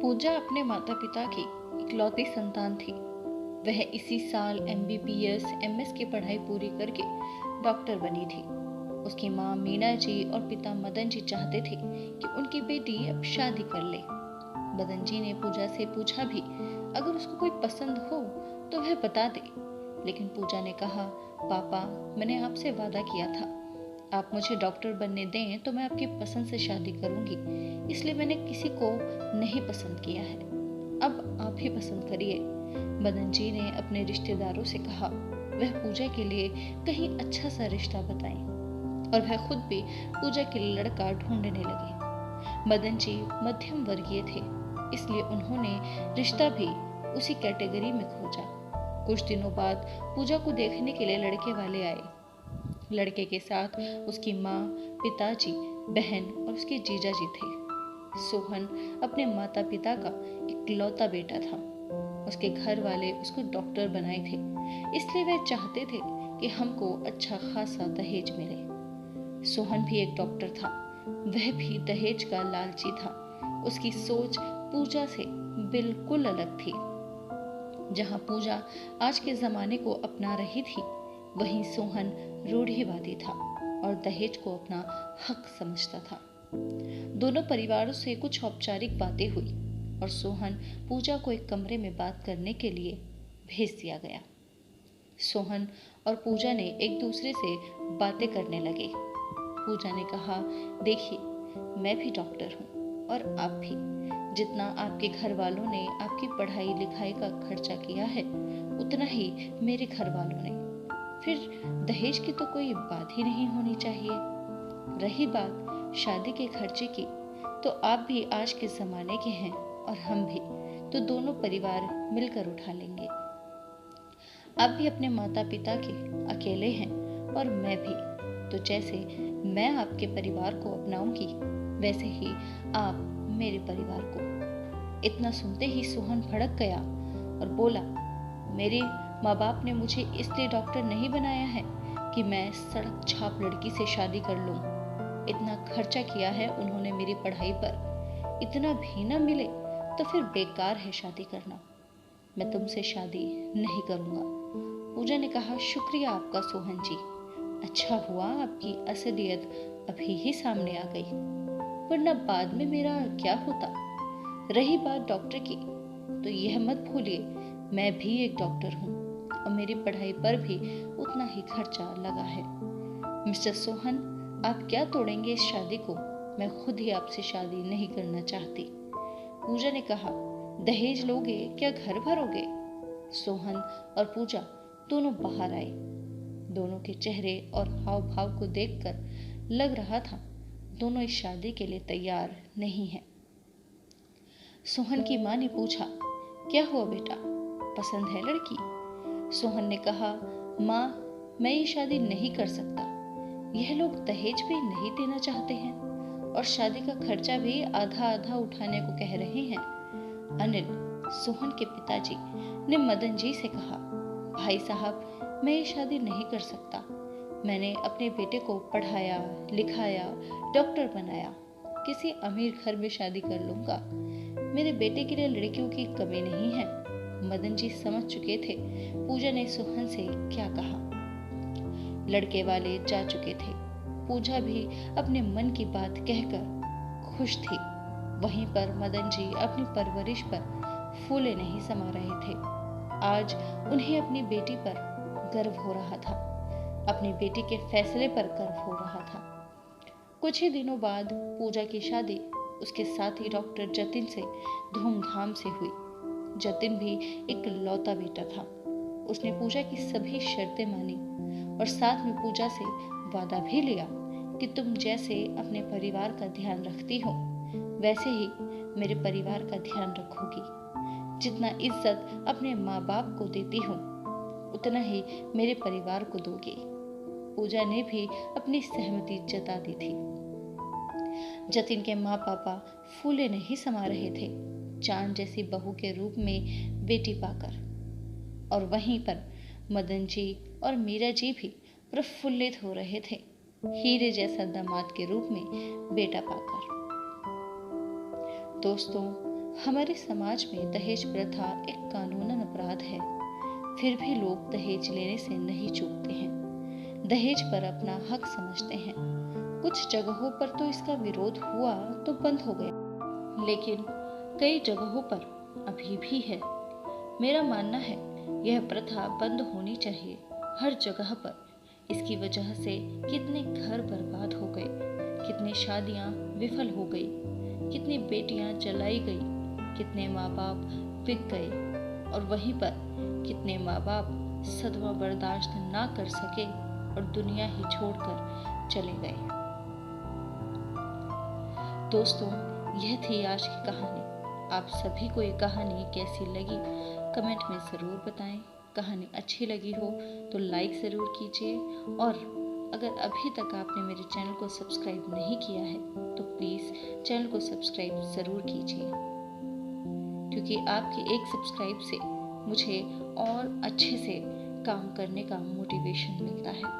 पूजा अपने माता पिता की इकलौती संतान थी। वह इसी साल MBBS MS की पढ़ाई पूरी करके डॉक्टर बनी थी। उसकी माँ मीना जी और पिता मदन जी चाहते थे कि उनकी बेटी अब शादी कर ले। मदन जी ने पूजा से पूछा भी, अगर उसको कोई पसंद हो तो वह बता दे। लेकिन पूजा ने कहा, पापा, मैंने आपसे वादा किया था, आप मुझे डॉक्टर बनने दें तो मैं आपकी पसंद से शादी करूंगी, इसलिए मैंने किसी को नहीं पसंद किया है। अब आप ही पसंद करिए। मदन जी ने अपने रिश्तेदारों से कहा वह पूजा के लिए कहीं अच्छा सा रिश्ता बताएं, और वह खुद भी पूजा के लिए लड़का ढूंढने लगे। मदन जी मध्यम वर्गीय थे, इसलिए उन्होंने रिश्ता भी उसी कैटेगरी में खोजा। कुछ दिनों बाद पूजा को देखने के लिए लड़के वाले आए। लड़के के साथ उसकी माँ, पिताजी, बहन और उसके जीजा जी थे। सोहन अपने माता पिता का इकलौता बेटा था। उसके घर वाले उसको डॉक्टर बनाए थे, इसलिए वे चाहते थे कि हमको अच्छा खासा दहेज मिले। सोहन भी एक डॉक्टर था, वह भी दहेज का लालची था। उसकी सोच पूजा से बिल्कुल अलग थी। जहां पूजा आज के जमाने को अपना रही थी, वहीं सोहन रूढ़िवादी था और दहेज को अपना हक समझता था। दोनों परिवारों से कुछ औपचारिक बातें हुई और सोहन पूजा को एक कमरे में बात करने के लिए भेज दिया गया। सोहन और पूजा ने एक दूसरे से बातें करने लगे। पूजा ने कहा, देखिए, मैं भी डॉक्टर हूँ और आप भी। जितना आपके घर वालों ने आपकी पढ़ाई लिखाई का खर्चा किया है, उतना ही मेरे घर वालों ने। फिर दहेज की तो कोई बात ही नहीं होनी चाहिए। रही बात शादी के खर्चे की, तो आप भी आज के जमाने के हैं और हम भी, तो दोनों परिवार मिलकर उठा लेंगे। आप भी अपने माता पिता के अकेले हैं और मैं भी, तो जैसे मैं आपके परिवार को अपनाऊंगी, वैसे ही आप मेरे परिवार को। इतना सुनते ही सोहन भड़क गया और बोला, मेरे माँ बाप ने मुझे इसलिए डॉक्टर नहीं बनाया है कि मैं सड़क छाप लड़की से शादी कर लूं। इतना खर्चा किया है उन्होंने मेरी पढ़ाई पर, इतना भी ना मिले तो फिर बेकार है शादी करना। मैं तुमसे शादी नहीं करूंगा। पूजा ने कहा, शुक्रिया आपका सोहन जी, अच्छा हुआ आपकी असलियत अभी ही सामने आ गई, वरना बाद में मेरा क्या होता। रही बात डॉक्टर की, तो यह मत भूलिए, मैं भी एक डॉक्टर हूँ और मेरी पढ़ाई पर भी उतना ही खर्चा लगा है। मिस्टर सोहन, आप क्या तोड़ेंगे इस शादी को? मैं खुद ही आपसे शादी नहीं करना चाहती। पूजा ने कहा, दहेज लोगे क्या घर भरोगे? सोहन और पूजा दोनों बाहर आए। दोनों के चेहरे और हाव भाव को देखकर लग रहा था दोनों इस शादी के लिए तैयार नहीं हैं। सोहन की माँ ने पूछा, क्या हुआ बेटा, पसंद है लड़की? सोहन ने कहा, माँ, मैं ये शादी नहीं कर सकता। यह लोग दहेज भी नहीं देना चाहते हैं और शादी का खर्चा भी आधा आधा उठाने को कह रहे हैं। अनिल, सोहन के पिताजी, ने मदन जी से कहा, भाई साहब, मैं ये शादी नहीं कर सकता। मैंने अपने बेटे को पढ़ाया लिखाया, डॉक्टर बनाया, किसी अमीर घर में शादी कर लूंगा। मेरे बेटे के लिए लड़कियों की कमी नहीं है। मदन जी समझ चुके थे पूजा ने सोहन से क्या कहा। लड़के वाले जा चुके थे। पूजा भी अपने मन की बात कहकर खुश थी। वहीं पर मदन जी अपनी परवरिश पर फूले नहीं समा रहे थे। आज उन्हें अपनी बेटी पर गर्व हो रहा था, अपनी बेटी के फैसले पर गर्व हो रहा था। कुछ ही दिनों बाद पूजा की शादी उसके साथ ही डॉक्टर जतिन से धूमधाम से हुई। जतिन भी एक लौता बेटा था। उसने पूजा की सभी शर्तें मानी और साथ में पूजा से वादा भी लिया कि तुम जैसे अपने परिवार का ध्यान रखती हो, वैसे ही मेरे परिवार का ध्यान रखोगी। जितना इज्जत अपने माँ बाप को देती हो, उतना ही मेरे परिवार को दोगे। पूजा ने भी अपनी सहमति जता दी थी। जतिन के माँ पापा फूले नहीं समा रहे थे चांद जैसी बहू के रूप में बेटी पाकर, और वहीं पर मदन जी और मीरा जी भी प्रफुल्लित हो रहे थे हीरे जैसा दामाद के रूप में बेटा पाकर। दोस्तों, हमारे समाज में दहेज प्रथा एक कानूनन अपराध है, फिर भी लोग दहेज लेने से नहीं चूकते हैं। दहेज पर अपना हक समझते हैं। कुछ जगहों पर तो इसका विरोध हुआ तो बंद हो गया, लेकिन कई जगहों पर अभी भी है। मेरा मानना है यह प्रथा बंद होनी चाहिए हर जगह पर। इसकी वजह से कितने घर बर्बाद हो गए, कितनी शादियां विफल हो गई, कितनी बेटियां जलाई गई, कितने माँ बाप बिक गए और वहीं पर कितने माँ बाप सदमा बर्दाश्त ना कर सके और दुनिया ही छोड़कर चले गए। दोस्तों, यह थी आज की कहानी। आप सभी को ये कहानी कैसी लगी कमेंट में ज़रूर बताएं। कहानी अच्छी लगी हो तो लाइक ज़रूर कीजिए, और अगर अभी तक आपने मेरे चैनल को सब्सक्राइब नहीं किया है तो प्लीज़ चैनल को सब्सक्राइब ज़रूर कीजिए, क्योंकि आपकी एक सब्सक्राइब से मुझे और अच्छे से काम करने का मोटिवेशन मिलता है।